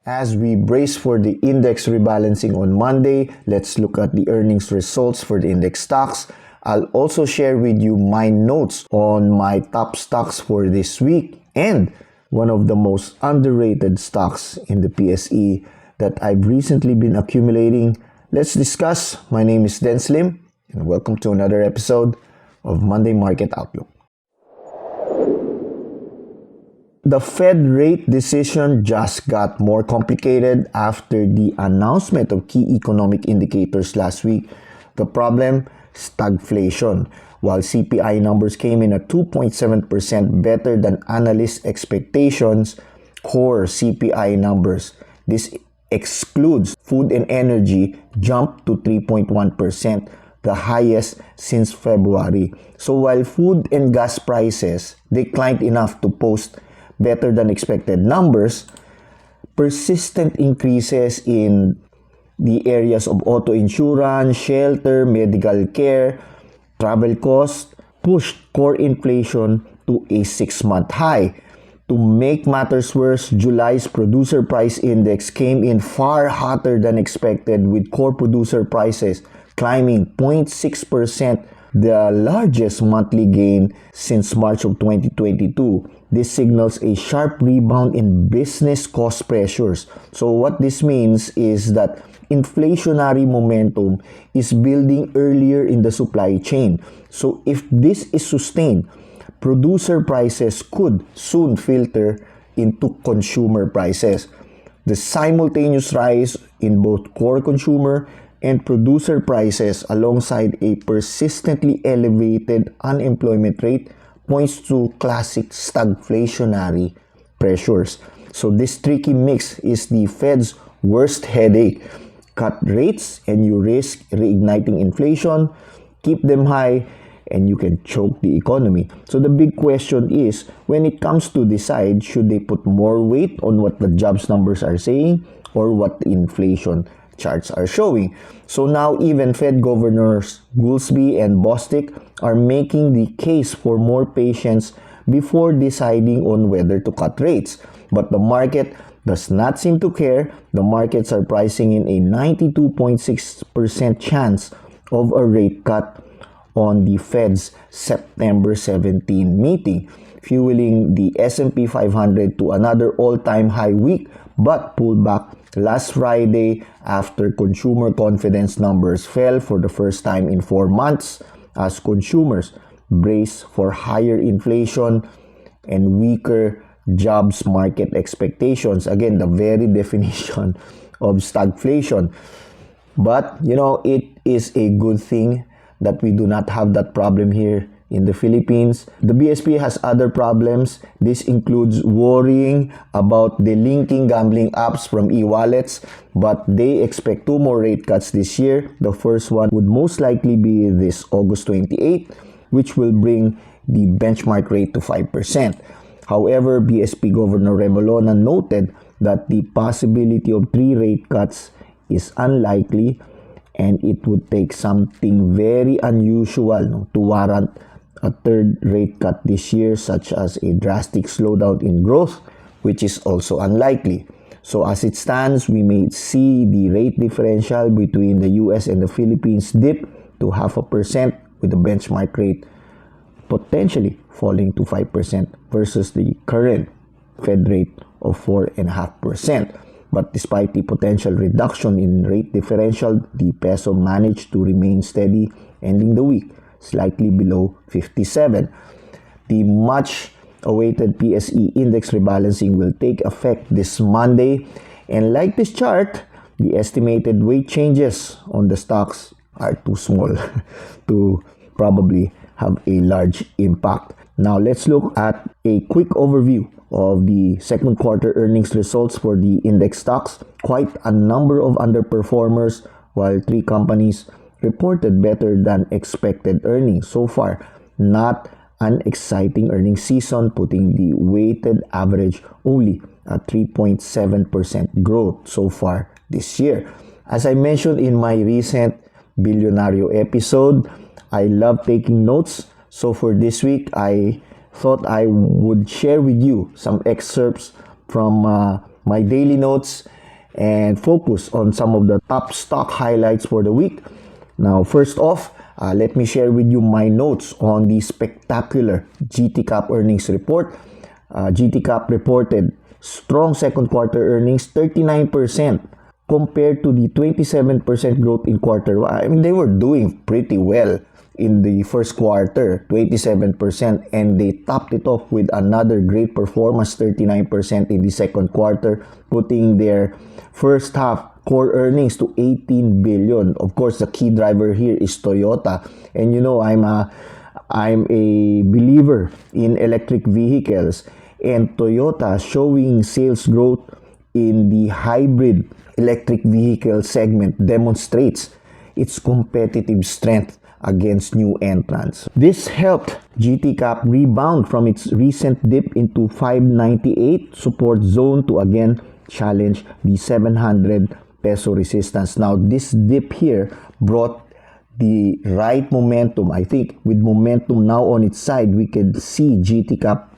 As we brace for the index rebalancing on Monday, let's look at the earnings results for the index stocks. I'll also share with you my notes on my top stocks for this week and one of the most underrated stocks in the PSE that I've recently been accumulating. Let's discuss. My name is Den Slim and welcome to another episode of Monday Market Outlook. The Fed rate decision just got more complicated after the announcement of key economic indicators last week. The problem? Stagflation. While CPI numbers came in at 2.7% better than analyst expectations, core CPI numbers, this excludes food and energy, jumped to 3.1%, the highest since February. So while food and gas prices declined enough to post better than expected numbers, persistent increases in the areas of auto insurance, shelter, medical care, travel costs pushed core inflation to a 6-month high. To make matters worse, July's producer price index came in far hotter than expected, with core producer prices climbing 0.6%, the largest monthly gain since March of 2022. This signals a sharp rebound in business cost pressures. So what this means is that inflationary momentum is building earlier in the supply chain. So if this is sustained, producer prices could soon filter into consumer prices. The simultaneous rise in both core consumer and producer prices alongside a persistently elevated unemployment rate points to classic stagflationary pressures. So this tricky mix is the Fed's worst headache. Cut rates and you risk reigniting inflation, keep them high, and you can choke the economy. So the big question is, when it comes to decide, should they put more weight on what the jobs numbers are saying or what the inflation charts are showing? So now even Fed governors Goolsbee and Bostic are making the case for more patience before deciding on whether to cut rates. But the market does not seem to care. The markets are pricing in a 92.6% chance of a rate cut on the Fed's September 17 meeting, fueling the S&P 500 to another all-time high week, but pulled back last Friday after consumer confidence numbers fell for the first time in 4 months as consumers brace for higher inflation and weaker jobs market expectations. Again, the very definition of stagflation. But, it is a good thing that we do not have that problem here in the Philippines. The BSP has other problems. This includes worrying about delinking gambling apps from e-wallets, but they expect 2 more rate cuts this year. The first one would most likely be this August 28, which will bring the benchmark rate to 5%. However, BSP Governor Rebalancing noted that the possibility of 3 rate cuts is unlikely, and it would take something very unusual to warrant a 3rd rate cut this year, such as a drastic slowdown in growth, which is also unlikely. So as it stands, we may see the rate differential between the US and the Philippines dip to 0.5%, with the benchmark rate potentially falling to 5% versus the current Fed rate of 4.5%. But despite the potential reduction in rate differential, the peso managed to remain steady, ending the week slightly below 57. The much-awaited PSE index rebalancing will take effect this Monday, and like this chart, the estimated weight changes on the stocks are too small to probably have a large impact. Now let's look at a quick overview of the second quarter earnings results for the index stocks. Quite a number of underperformers, while 3 companies reported better than expected earnings. So far, not an exciting earnings season, putting the weighted average only at 3.7% growth so far this year. As I mentioned in my recent Billionario episode, I love taking notes. So for this week, I thought I would share with you some excerpts from my daily notes and focus on some of the top stock highlights for the week. Now, first off, let me share with you my notes on the spectacular GTCAP earnings report. GTCAP reported strong second quarter earnings, 39% compared to the 27% growth in quarter one. I mean, they were doing pretty well in the first quarter, 27%, and they topped it off with another great performance, 39% in the second quarter, putting their first half core earnings to 18 billion. Of course, the key driver here is Toyota. And you know, I'm a believer in electric vehicles, and Toyota showing sales growth in the hybrid electric vehicle segment demonstrates its competitive strength against new entrants. This helped GTCAP rebound from its recent dip into 598 support zone to again challenge the 700 peso resistance. Now, this dip here brought the right momentum. I think with momentum now on its side, we could see GTCAP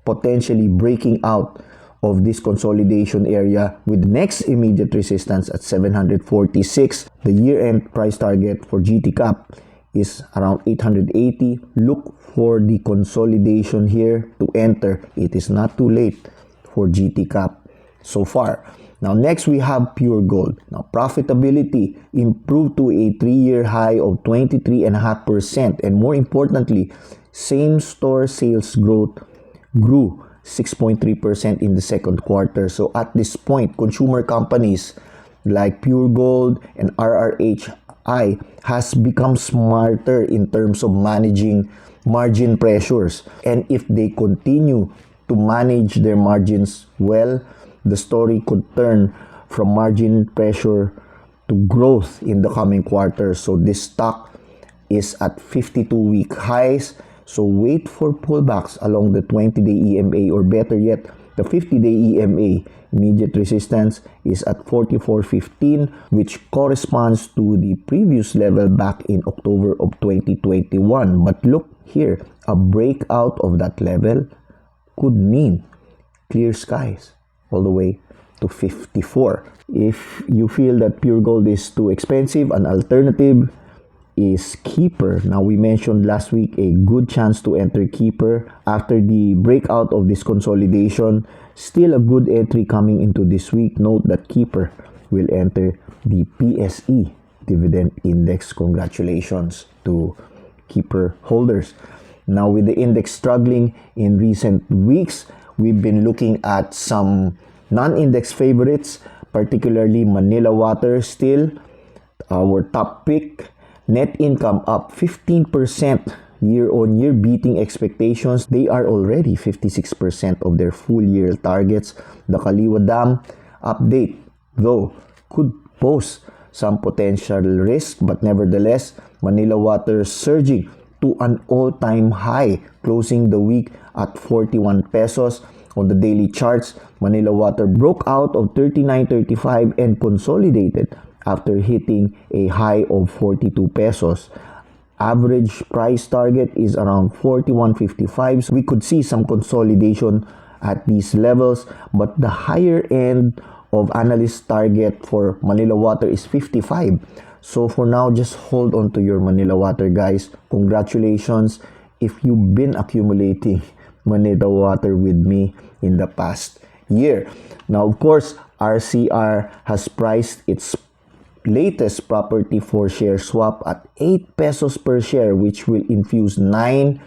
potentially breaking out of this consolidation area with next immediate resistance at 746. The year-end price target for GTCAP is around 880. Look for the consolidation here to enter. It is not too late for GTCAP so far. Now, next we have Pure Gold. Now, profitability improved to a 3-year high of 23.5%, and more importantly, same-store sales growth grew 6.3% in the second quarter. So at this point, consumer companies like Pure Gold and RRHI has become smarter in terms of managing margin pressures. And if they continue to manage their margins well, the story could turn from margin pressure to growth in the coming quarters. So this stock is at 52-week highs. So wait for pullbacks along the 20-day EMA, or better yet, the 50-day EMA. Immediate resistance is at 44.15, which corresponds to the previous level back in October of 2021. But look here, a breakout of that level could mean clear skies all the way to 54. If you feel that Pure Gold is too expensive, an alternative is Keeper. Now, we mentioned last week a good chance to enter Keeper after the breakout of this consolidation. Still a good entry coming into this week. Note that Keeper will enter the PSE dividend index. Congratulations to Keeper holders. Now, with the index struggling in recent weeks, we've been looking at some non-index favorites, particularly Manila Water still our top pick. Net income up 15% year-on-year, beating expectations. They are already 56% of their full-year targets. The Kaliwa Dam update, though, could pose some potential risk, but nevertheless, Manila Water surging to an all-time high, closing the week at 41 pesos. On the daily charts, Manila Water broke out of 39.35 and consolidated after hitting a high of 42 pesos. Average price target is around 41.55. So we could see some consolidation at these levels, but the higher end of analyst target for Manila Water is 55. So for now, just hold on to your Manila Water, guys. Congratulations if you've been accumulating Manila Water with me in the past year. Now, of course, RCR has priced its latest property for share swap at 8 pesos per share, which will infuse 9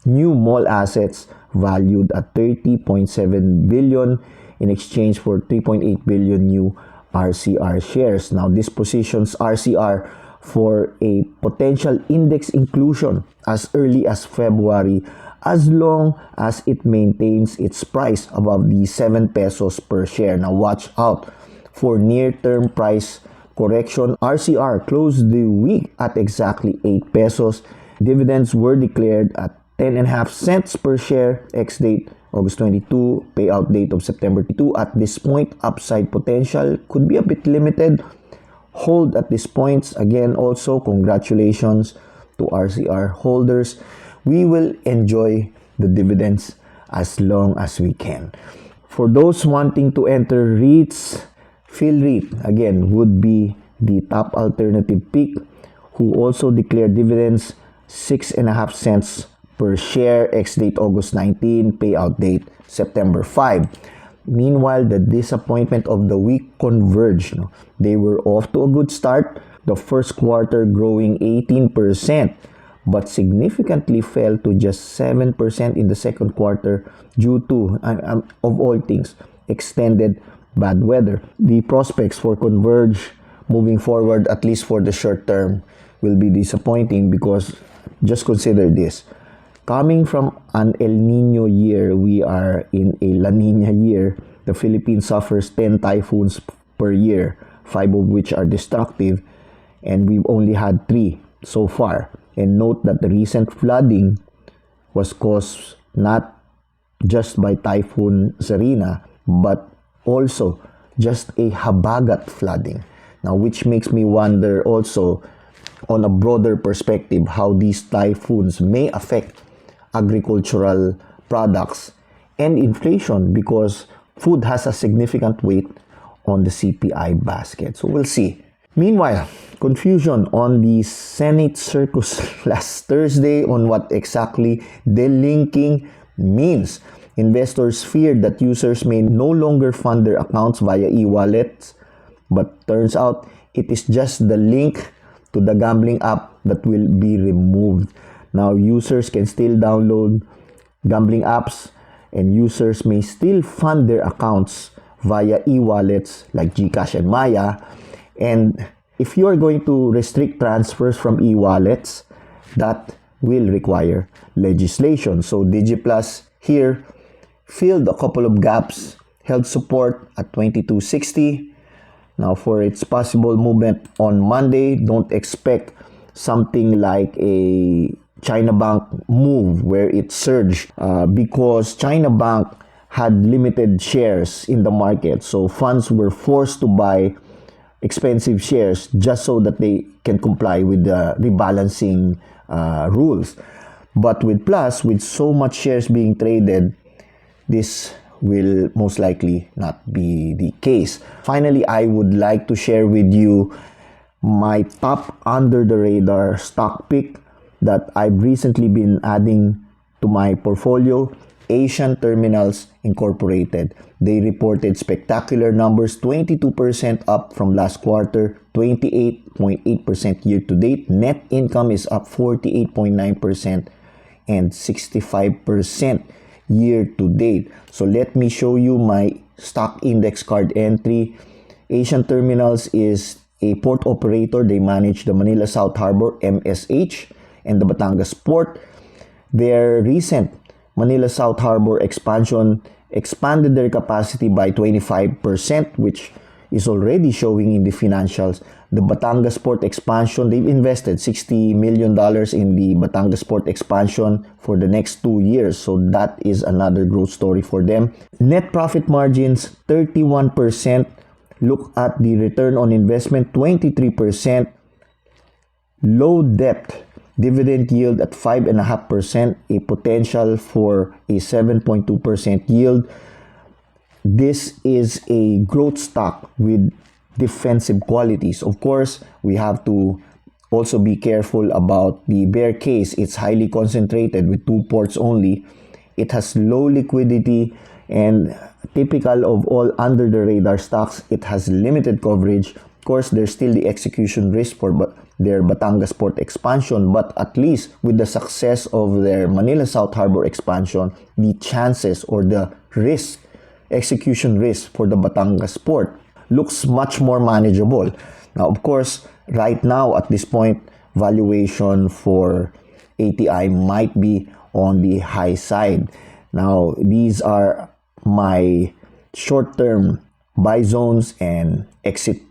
new mall assets valued at 30.7 billion in exchange for 3.8 billion new RCR shares. Now, this positions RCR for a potential index inclusion as early as February, as long as it maintains its price above the 7 pesos per share. Now, watch out for near-term price correction. RCR closed the week at exactly 8 pesos. Dividends were declared at 10.5 cents per share, ex-date August 22, payout date of September 2. At this point, upside potential could be a bit limited. Hold at this point. Again, also, congratulations to RCR holders. We will enjoy the dividends as long as we can. For those wanting to enter REITs, REIT, again, would be the top alternative pick, who also declared dividends 6.5 cents per share, ex-date August 19, payout date September 5. Meanwhile, the disappointment of the week converged. No? They were off to a good start, the first quarter growing 18%, but significantly fell to just 7% in the second quarter due to, of all things, extended bad weather. The prospects for Converge moving forward, at least for the short term, will be disappointing because just consider this. Coming from an El Nino year, we are in a La Nina year. The Philippines suffers 10 typhoons per year, 5 of which are destructive, and we've only had 3 so far. And note that the recent flooding was caused not just by Typhoon Zarina, but also just a habagat flooding. Now, which makes me wonder also on a broader perspective how these typhoons may affect agricultural products and inflation, because food has a significant weight on the CPI basket. So we'll see. Meanwhile, confusion on the Senate circus last Thursday on what exactly delinking means. Investors feared that users may no longer fund their accounts via e-wallets, but turns out it is just the link to the gambling app that will be removed. Now, users can still download gambling apps, and users may still fund their accounts via e-wallets like GCash and Maya. And if you are going to restrict transfers from e-wallets, that will require legislation. So Digi Plus here filled a couple of gaps, held support at 22.60. Now, for its possible movement on Monday, don't expect something like a China Bank move where it surged because China Bank had limited shares in the market. So funds were forced to buy expensive shares just so that they can comply with the rebalancing rules. But with Plus, with so much shares being traded, this will most likely not be the case. Finally, I would like to share with you my top under the radar stock pick that I've recently been adding to my portfolio, Asian Terminals Incorporated. They reported spectacular numbers, 22% up from last quarter, 28.8% year to date. Net income is up 48.9% and 65% year to date. So let me show you my stock index card entry. Asian Terminals is a port operator. They manage the Manila South Harbor, MSH, and the Batangas Port. Their recent Manila South Harbor expansion expanded their capacity by 25%, which is already showing in the financials. The Batangas Port expansion, they've invested $60 million in the Batangas Port expansion for the next 2 years. So that is another growth story for them. Net profit margins, 31%. Look at the return on investment, 23%. Low debt, dividend yield at 5.5%, a potential for a 7.2% yield. This is a growth stock with defensive qualities. Of course, we have to also be careful about the bear case. It's highly concentrated with 2 ports only. It has low liquidity, and typical of all under the radar stocks, it has limited coverage. Of course, there's still the execution risk for their Batangas Port expansion, but at least with the success of their Manila South Harbor expansion, the chances or the risk, execution risk for the Batangas Port looks much more manageable. Now, of course, right now at this point, valuation for ATI might be on the high side. Now, these are my short-term buy zones and exit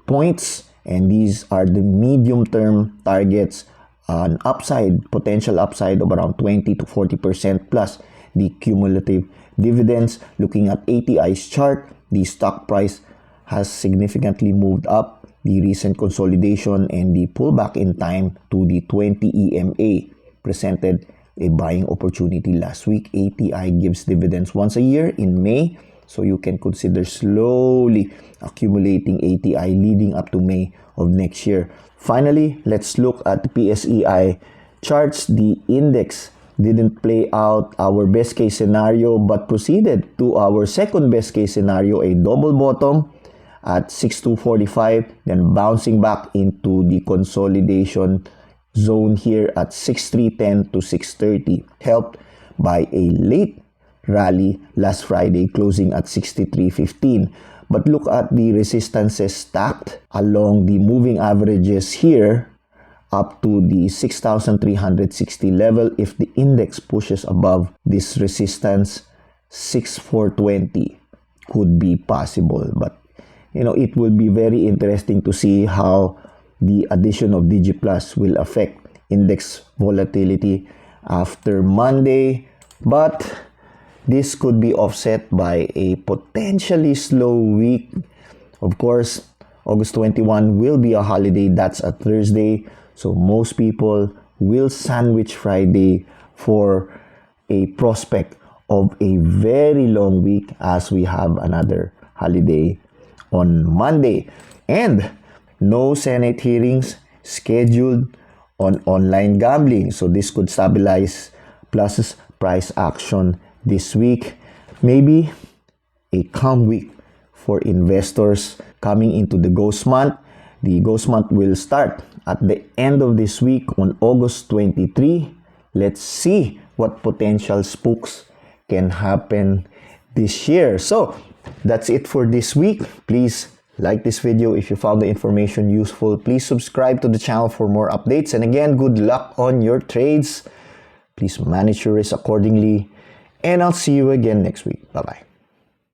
points, and these are the medium-term targets, an upside, potential upside of around 20 to 40% plus the cumulative dividends. Looking at ATI's chart, the stock price has significantly moved up. The recent consolidation and the pullback in time to the 20 EMA presented a buying opportunity last week. ATI gives dividends once a year in May, So you can consider slowly accumulating ATI leading up to May of next year. Finally, let's look at the PSEI charts. The index didn't play out our best case scenario but proceeded to our second best case scenario, a double bottom at 6245, then bouncing back into the consolidation zone here at 6310 to 630, helped by a late rally last Friday closing at 6315. But look at the resistances stacked along the moving averages here up to the 6,360 level. If the index pushes above this resistance, 6,420 could be possible. But it will be very interesting to see how the addition of Digi Plus will affect index volatility after Monday. But this could be offset by a potentially slow week. Of course, August 21 will be a holiday. That's a Thursday. So most people will sandwich Friday for a prospect of a very long week as we have another holiday on Monday. And no Senate hearings scheduled on online gambling. So this could stabilize Plus's price action this week. Maybe a calm week for investors coming into the ghost month. The ghost month will start at the end of this week on August 23. Let's see what potential spooks can happen this year. So that's it for this week. Please like this video if you found the information useful. Please subscribe to the channel for more updates. And again, good luck on your trades. Please manage your risk accordingly. And I'll see you again next week. Bye-bye.